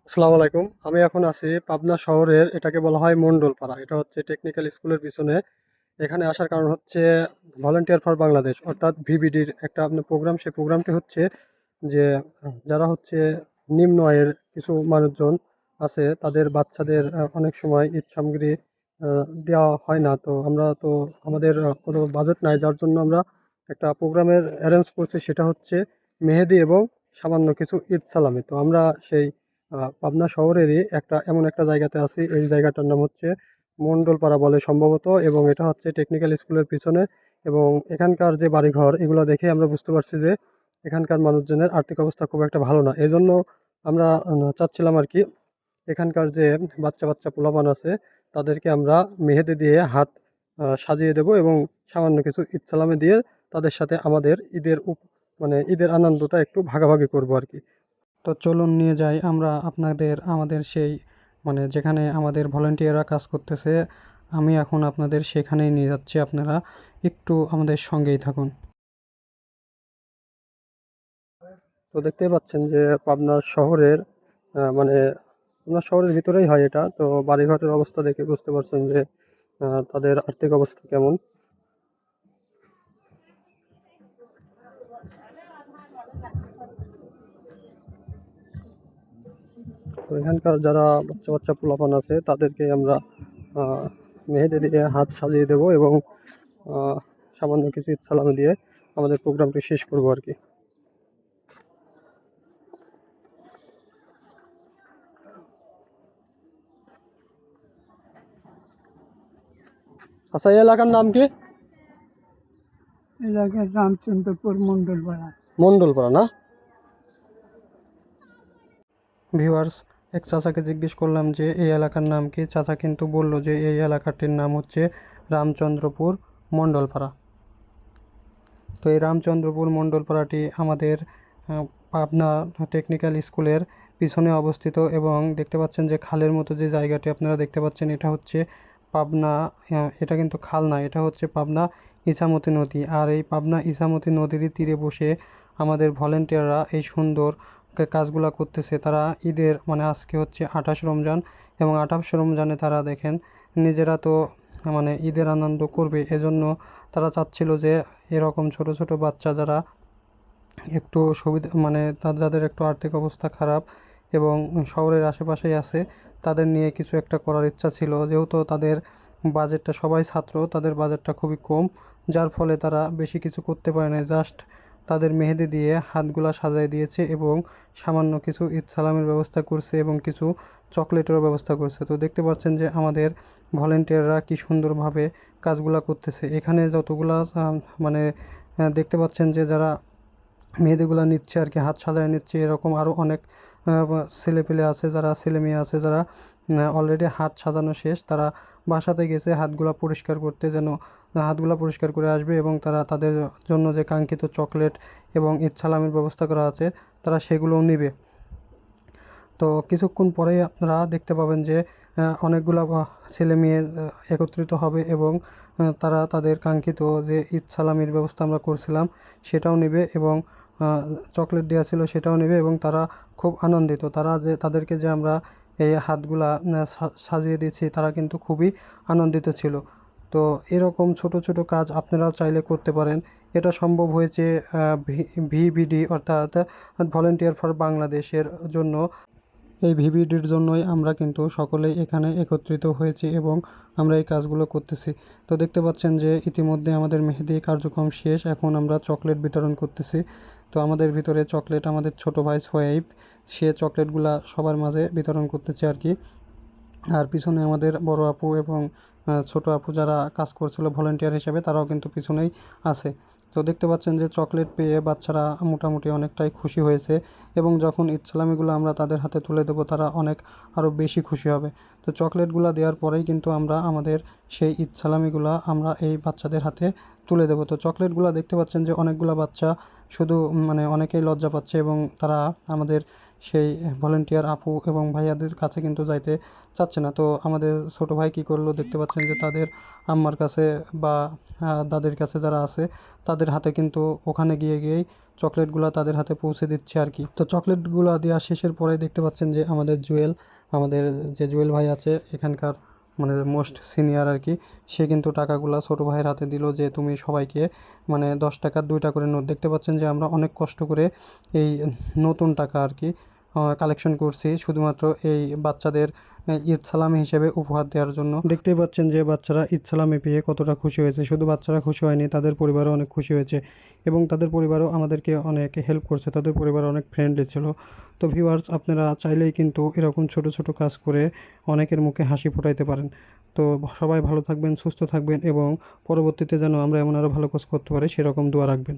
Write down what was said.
আসসালামু আলাইকুম। আমি এখন আছি পাবনা শহরের, এটাকে বলা হয় মণ্ডলপাড়া। এটা হচ্ছে টেকনিক্যাল স্কুলের পিছনে। এখানে আসার কারণ হচ্ছে ভলান্টিয়ার ফর বাংলাদেশ অর্থাৎ ভিবিডির একটা আপনার প্রোগ্রাম। সেই প্রোগ্রামটি হচ্ছে যে যারা হচ্ছে নিম্ন আয়ের কিছু মানুষজন আছে, তাদের বাচ্চাদের অনেক সময় ঈদ সামগ্রী দেওয়া হয় না। তো আমরা তো আমাদের কোনো বাজেট নাই, যার জন্য আমরা একটা প্রোগ্রামের অ্যারেঞ্জ করছি। সেটা হচ্ছে মেহেদি এবং সামান্য কিছু ঈদ সালামি। তো আমরা সেই পাবনা শহরেরই এমন একটা জায়গাতে আছি। এই জায়গাটার নাম হচ্ছে মণ্ডলপাড়া বলে সম্ভবত, এবং এটা হচ্ছে টেকনিক্যাল স্কুলের পিছনে। এবং এখানকার যে বাড়িঘর, এগুলো দেখে আমরা বুঝতে পারছি যে এখানকার মানুষজনের আর্থিক অবস্থা খুব একটা ভালো না। এই জন্য আমরা চাচ্ছিলাম আর কি, এখানকার যে বাচ্চা বাচ্চা পোলাপান আছে তাদেরকে আমরা মেহেদি দিয়ে হাত সাজিয়ে দেব, এবং সামান্য কিছু ঈদ সালামি দিয়ে তাদের সাথে আমাদের মানে ঈদের আনন্দটা একটু ভাগাভাগি করব আর কি। তো চলুন নিয়ে যাই আমরা আপনাদের আমাদের সেই মানে যেখানে আমাদের ভলান্টিয়াররা কাজ করতেছে। আমি এখন আপনাদের সেখানেই নিয়ে যাচ্ছি, আপনারা একটু আমাদের সঙ্গেই থাকুন। তো দেখতেই পাচ্ছেন যে পাবনার শহরের মানে পাবনা শহরের ভিতরেই হয় এটা। তো বাড়িঘরের অবস্থা দেখে বুঝতে পারছেন যে তাদের আর্থিক অবস্থা কেমন। তো এখানকার যারা বাচ্চা বাচ্চা পোলাপান আছে তাদেরকে আমরা আহ, মেহেদি দিয়ে হাত সাজিয়ে দেবো, এবং আহ, সামান্য কিছু ঈদ সালামি দিয়ে আমাদের প্রোগ্রামটি শেষ করবো আর কি। আচ্ছা, এই এলাকার নাম কি? এলাকার রামচন্দ্রপুর মণ্ডলপাড়া। মণ্ডলপাড়া না? ভিউয়ার্স, এক চাচাকে জিজ্ঞেস করলাম যে এই এলাকার নাম কি। চাচা কিন্তু বলল যে এই এলাকাটির নাম হচ্ছে রামচন্দ্রপুর মণ্ডলপাড়া। তো এই রামচন্দ্রপুর মণ্ডলপাড়াটি আমাদের পাবনা টেকনিক্যাল স্কুলের পিছনে অবস্থিত, এবং দেখতে পাচ্ছেন যে খালের মতো যে জায়গাটি আপনারা দেখতে পাচ্ছেন, এটা হচ্ছে পাবনা। এটা কিন্তু খাল না, এটা হচ্ছে পাবনা ইছামতি নদী। আর এই পাবনা ইছামতি নদীরই তীরে বসে আমাদের ভলেন্টিয়াররা এই সুন্দর কাজগুলা করতেছে। তারা ঈদের মানে আজকে হচ্ছে 28 রমজান, এবং 28 রমজানে তারা দেখেন নিজেরা তো মানে ঈদের আনন্দ করবে, এজন্য তারা চাচ্ছিল যে এরকম ছোট ছোট বাচ্চা যারা একটু সুবিধা মানে যাদের একটু আর্থিক অবস্থা খারাপ এবং শহরের আশেপাশেই আছে, তাদের নিয়ে কিছু একটা করার ইচ্ছা ছিল। যেহেতু তাদের বাজেটটা, সবাই ছাত্র, তাদের বাজেটটা খুবই কম, যার ফলে তারা বেশি কিছু করতে পারে না। জাস্ট তাদের মেহেদি দিয়ে হাতগুলা সাজায় দিয়েছে, এবং সামান্য কিছু ঈদ সালামের ব্যবস্থা করছে, এবং কিছু চকলেটেরও ব্যবস্থা করছে। তো দেখতে পাচ্ছেন যে আমাদের ভলেন্টিয়াররা কি সুন্দরভাবে কাজগুলা করতেছে। এখানে যতগুলা মানে দেখতে পাচ্ছেন যে যারা মেহেদিগুলো নিচ্ছে আর কি, হাত সাজায় নিচ্ছে, এরকম আরও অনেক ছেলেপেলে আছে, যারা ছেলে মেয়ে আছে যারা অলরেডি হাত সাজানো শেষ। তারা বাসাতে গেছে হাতগুলা পরিষ্কার করতে, যেন হাতগুলা পরিষ্কার করে আসবে, এবং তারা তাদের জন্য যে কাঙ্ক্ষিত চকলেট এবং ঈদ সালামির ব্যবস্থা করা আছে তারা সেগুলোও নেবে। তো কিছুক্ষণ পরেই আপনারা দেখতে পাবেন যে অনেকগুলা ছেলে মেয়ে একত্রিত হবে, এবং তারা তাদের কাঙ্ক্ষিত যে ঈদ সালামির ব্যবস্থা আমরা করছিলাম সেটাও নেবে, এবং চকলেট দেওয়া ছিল সেটাও নেবে, এবং তারা খুব আনন্দিত। তারা যে তাদেরকে যে আমরা এই হাতগুলা সাজিয়ে দিচ্ছি, তারা কিন্তু খুবই আনন্দিত ছিল। তো এরকম ছোট ছোট কাজ আপনারাও চাইলে করতে পারেন। এটা সম্ভব হয়েছে ভিবিডি অর্থাৎ ভলেন্টিয়ার ফর বাংলাদেশের জন্য। এই ভিভিডির জন্যই আমরা কিন্তু সকলেই এখানে একত্রিত হয়েছি, এবং আমরা এই কাজগুলো করতেছি। তো দেখতে পাচ্ছেন যে ইতিমধ্যে আমাদের মেহেদি কার্যক্রম শেষ, এখন আমরা চকলেট বিতরণ করতেছি। তো আমাদের ভিতরে চকলেট আমাদের ছোট ভাই সোয়াইব, সে চকলেটগুলা সবার মাঝে বিতরণ করতেছে আর কি। আর পিছনে আমাদের বড় আপু এবং ছোট আপু যারা কাজ করছিল ভলেন্টিয়ার হিসেবে, তারাও কিন্তু পিছনেই আছে। তো দেখতে পাচ্ছেন যে চকলেট পেয়ে বাচ্চারা মোটামুটি অনেকটাই খুশি হয়েছে, এবং যখন ঈদ সালামিগুলো আমরা তাদের হাতে তুলে দেবো তারা অনেক আরও বেশি খুশি হবে। তো চকলেটগুলো দেওয়ার পরেই কিন্তু আমরা আমাদের সেই ঈদ সালামিগুলো আমরা এই বাচ্চাদের হাতে তুলে দেবো। তো চকলেটগুলো দেখতে পাচ্ছেন যে অনেকগুলো বাচ্চা শুধু মানে অনেকেই লজ্জা পাচ্ছে, এবং তারা আমাদের সেই ভলেন্টিয়ার আপু এবং ভাইয়াদের কাছে কিন্তু যাইতে চাচ্ছে না। তো আমাদের ছোটো ভাই কী করলো দেখতে পাচ্ছেন যে তাদের আম্মার কাছে বা দাদির কাছে যারা আছে তাদের হাতে কিন্তু ওখানে গিয়েই চকলেটগুলো তাদের হাতে পৌঁছে দিচ্ছে আর কি। তো চকলেটগুলো দেওয়া শেষের পরে দেখতে পাচ্ছেন যে আমাদের যে জুয়েল ভাই আছে এখানকার, মানে মোস্ট সিনিয়র আর কি, সে কিন্তু টাকাগুলা ছোটো ভাইয়ের হাতে দিল যে তুমি সবাইকে, মানে 10 টাকার 2টা করে নোট। দেখতে পাচ্ছেন যে আমরা অনেক কষ্ট করে এই নতুন টাকা আর কি কালেকশন করছি শুধুমাত্র এই বাচ্চাদের ঈদ সালামি হিসেবে উপহার দেওয়ার জন্য। দেখতেই পাচ্ছেন যে বাচ্চারা ঈদ সালামি পেয়ে কতটা খুশি হয়েছে। শুধু বাচ্চারা খুশি হয়নি, তাদের পরিবারও অনেক খুশি হয়েছে এবং তাদের পরিবারও আমাদেরকে অনেক হেল্প করছে, তাদের পরিবার অনেক ফ্রেন্ডলি ছিল। তো ভিউয়ার্স, আপনারা চাইলেই কিন্তু এরকম ছোট ছোট কাজ করে অনেকের মুখে হাসি ফোটাইতে পারেন। তো সবাই ভালো থাকবেন, সুস্থ থাকবেন এবং পরবর্তীতে যেন আমরা এমন আরও ভালো কাজ করতে পারি সেরকম দোয়া রাখবেন।